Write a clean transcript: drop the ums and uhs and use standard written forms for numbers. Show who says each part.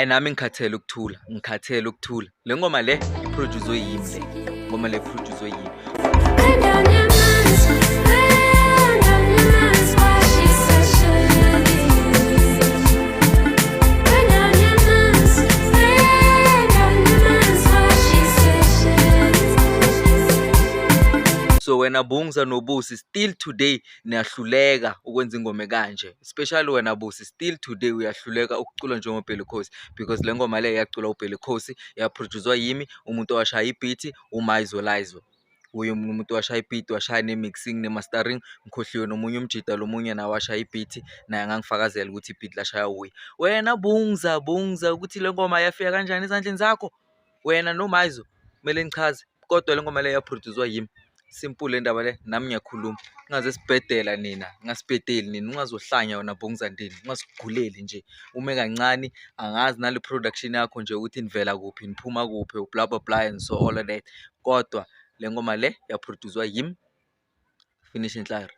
Speaker 1: Nami ngikhathele ukuthula. Le ngoma le iproduce yimi le. Ngoma le iproduce yimi. So wena Bungza noBusi still today niyahluleka ukwenza ingoma ekanje, especially wena Busi still today uyahluleka ukucula njengoBhekhosi because le ngoma le yacula uBhekhosi, yaproducewa yimi, umuntu owashaya ibeat uMaizo Lizo. Uye umuntu washaya ibeat, washaya ne-mixing ne-mastering, ngikhohliwe nomunye umjida lomunye naye washaya ibeat, naye angangifakazela ukuthi ibeat lashaya uye. Wena Bungza ukuthi le ngoma yafika kanjani ezandleni zakho? Wena noMaizo kumele nichaze, kodwa le ngoma le yaproducewa yimi. Simple le ndaba le, nami ngiyakhuluma. Ungaze sibhedela nina, ungasibhedeli nina, ungazohlanya wena Bungza ndini, ungasiguleli nje. Ume kancane, angazi nale production yakho nje ukuthi nivela kuphi, niphuma kuphi, blah blah blah and so all of that. Kodwa le ngoma le yaproducewa yimi. Finish inhlaro.